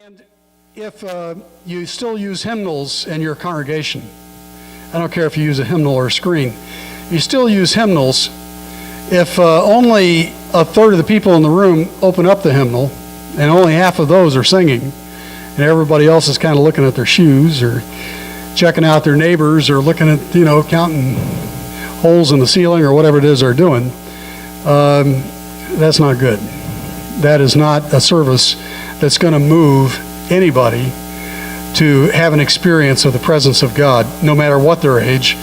And if you still use hymnals in your congregation, I don't care if you use a hymnal or a screen, you still use hymnals. If only a third of the people in the room open up the hymnal, and only half of those are singing, and everybody else is kind of looking at their shoes or checking out their neighbors or looking at, counting holes in the ceiling or whatever it is they're doing, that's not good. That is not a service that's going to move anybody to have an experience of the presence of God, no matter what their age,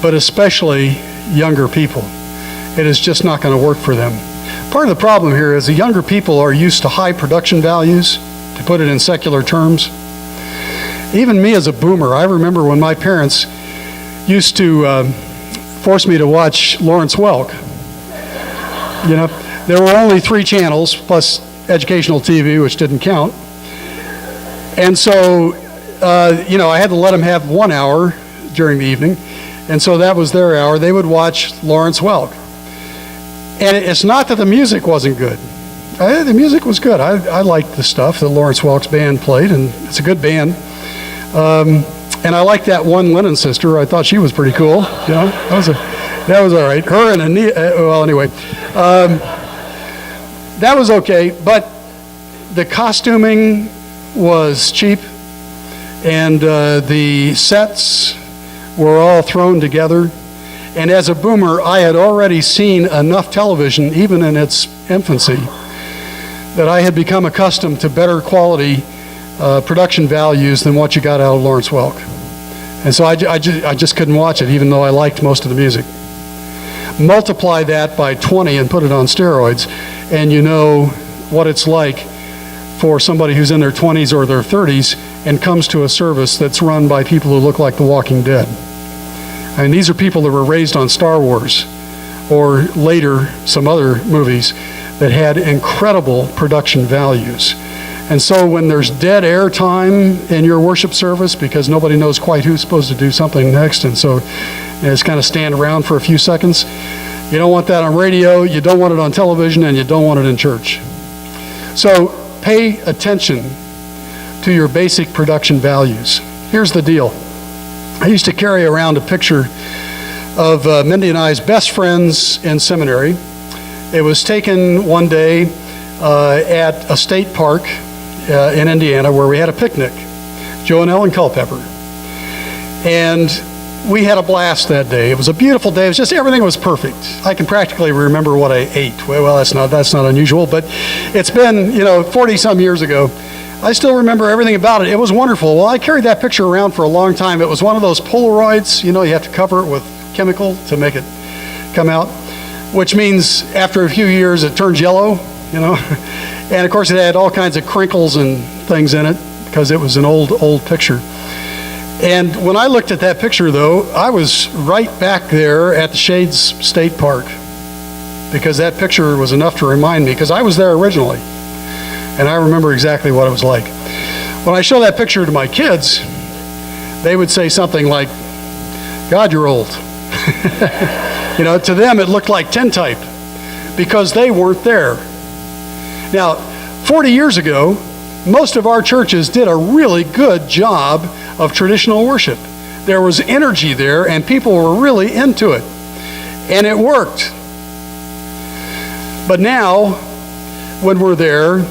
but especially younger people. It is just not going to work for them. Part of the problem here is the younger people are used to high production values, to put it in secular terms. Even me as a boomer, I remember when my parents used to force me to watch Lawrence Welk. There were only 3 channels, plus educational TV, which didn't count. And so, I had to let them have 1 hour during the evening. And so that was their hour. They would watch Lawrence Welk. And it's not that the music wasn't good. The music was good. I liked the stuff that Lawrence Welk's band played, and it's a good band. And I liked that one Lennon sister. I thought she was pretty cool. That was all right. Her and anyway. That was okay, but the costuming was cheap, and the sets were all thrown together. And as a boomer, I had already seen enough television, even in its infancy, that I had become accustomed to better quality production values than what you got out of Lawrence Welk. And so I just couldn't watch it, even though I liked most of the music. Multiply that by 20 and put it on steroids, and you know what it's like for somebody who's in their 20s or their 30s and comes to a service that's run by people who look like The Walking Dead. I mean, these are people that were raised on Star Wars or later some other movies that had incredible production values. And so when there's dead air time in your worship service because nobody knows quite who's supposed to do something next, and so just kind of stand around for a few seconds, you don't want that on radio, you don't want it on television, and you don't want it in church. So pay attention to your basic production values. Here's the deal. I used to carry around a picture of Mindy and I's best friends in seminary. It was taken one day at a state park in Indiana where we had a picnic, Joe and Ellen Culpepper. And we had a blast that day. It was a beautiful day. It was just, everything was perfect. I can practically remember what I ate. Well, that's not unusual, but it's been, 40-some years ago. I still remember everything about it. It was wonderful. Well, I carried that picture around for a long time. It was one of those Polaroids, you have to cover it with chemical to make it come out, which means after a few years it turns yellow, And of course it had all kinds of crinkles and things in it because it was an old picture. And when I looked at that picture, though, I was right back there at the Shades State Park because that picture was enough to remind me, because I was there originally, and I remember exactly what it was like. When I show that picture to my kids, they would say something like, "God, you're old." To them it looked like tintype because they weren't there. Now, 40 years ago, most of our churches did a really good job of traditional worship. There was energy there, and people were really into it. And it worked. But now, when we're there,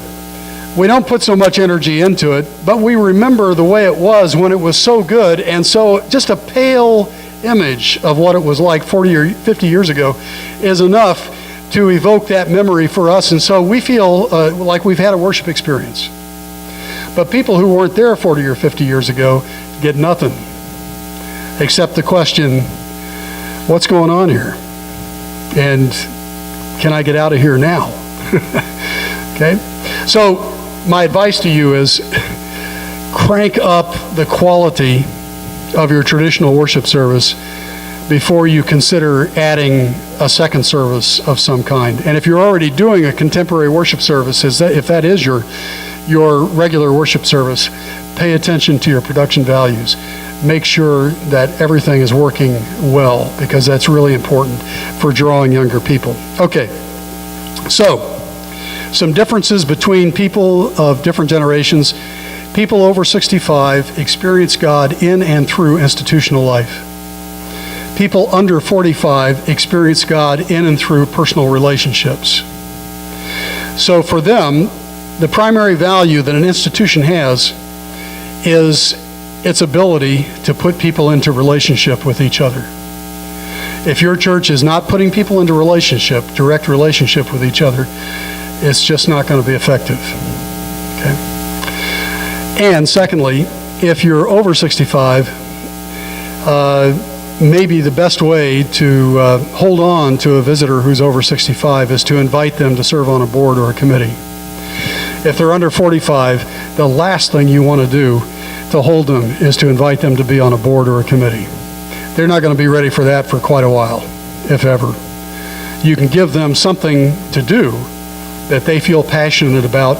we don't put so much energy into it, but we remember the way it was when it was so good, and so just a pale image of what it was like 40 or 50 years ago is enough to evoke that memory for us, and so we feel like we've had a worship experience. But people who weren't there 40 or 50 years ago get nothing except the question, what's going on here? And can I get out of here now? Okay? So my advice to you is crank up the quality of your traditional worship service before you consider adding a second service of some kind. And if you're already doing a contemporary worship service, if that is your regular worship service, pay attention to your production values. Make sure that everything is working well, because that's really important for drawing younger people. Okay, so some differences between people of different generations. People over 65 experience God in and through institutional life. People under 45 experience God in and through personal relationships. So for them, the primary value that an institution has is its ability to put people into relationship with each other. If your church is not putting people into direct relationship with each other, it's just not going to be effective. Okay? And secondly, if you're over 65, maybe the best way to hold on to a visitor who's over 65 is to invite them to serve on a board or a committee. If they're under 45, the last thing you want to do to hold them is to invite them to be on a board or a committee. They're not going to be ready for that for quite a while, if ever. You can give them something to do that they feel passionate about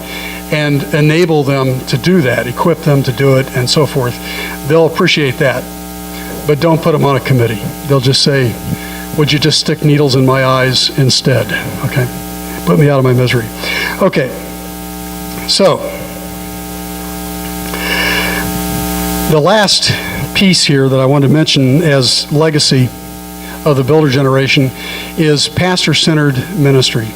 and enable them to do that, equip them to do it, and so forth. They'll appreciate that. But don't put them on a committee. They'll just say, would you just stick needles in my eyes instead? Okay? Put me out of my misery. Okay. So, the last piece here that I want to mention as legacy of the builder generation is pastor-centered ministry.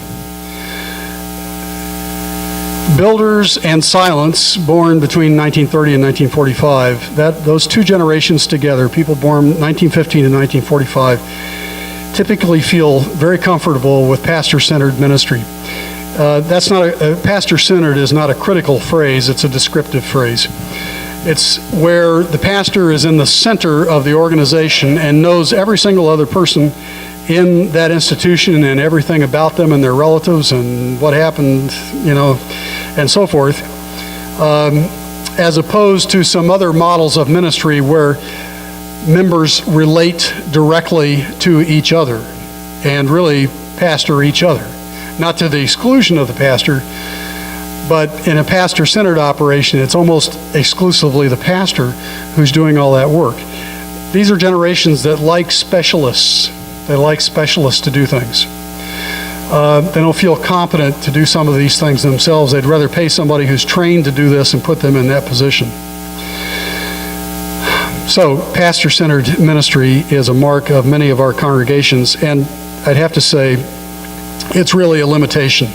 Builders and silence, born between 1930 and 1945, those two generations together, people born 1915 and 1945, typically feel very comfortable with pastor-centered ministry. Pastor-centered is not a critical phrase, it's a descriptive phrase. It's where the pastor is in the center of the organization and knows every single other person in that institution and everything about them and their relatives and what happened, and so forth, as opposed to some other models of ministry where members relate directly to each other and really pastor each other. Not to the exclusion of the pastor, but in a pastor-centered operation, it's almost exclusively the pastor who's doing all that work. These are generations that like specialists. They like specialists to do things. They don't feel competent to do some of these things themselves. They'd rather pay somebody who's trained to do this and put them in that position. So, pastor-centered ministry is a mark of many of our congregations, and I'd have to say it's really a limitation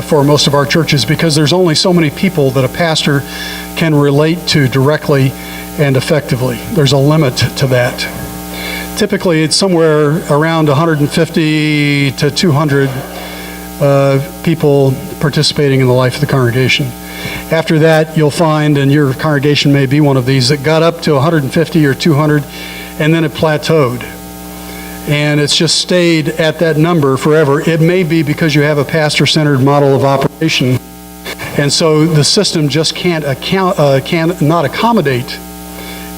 for most of our churches because there's only so many people that a pastor can relate to directly and effectively. There's a limit to that. Typically, it's somewhere around 150 to 200 people participating in the life of the congregation. After that, you'll find, and your congregation may be one of these, that got up to 150 or 200, and then it plateaued. And it's just stayed at that number forever. It may be because you have a pastor-centered model of operation, and so the system just cannot accommodate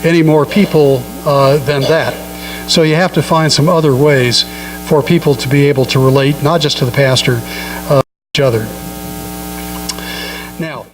any more people than that. So you have to find some other ways for people to be able to relate, not just to the pastor, each other. Now,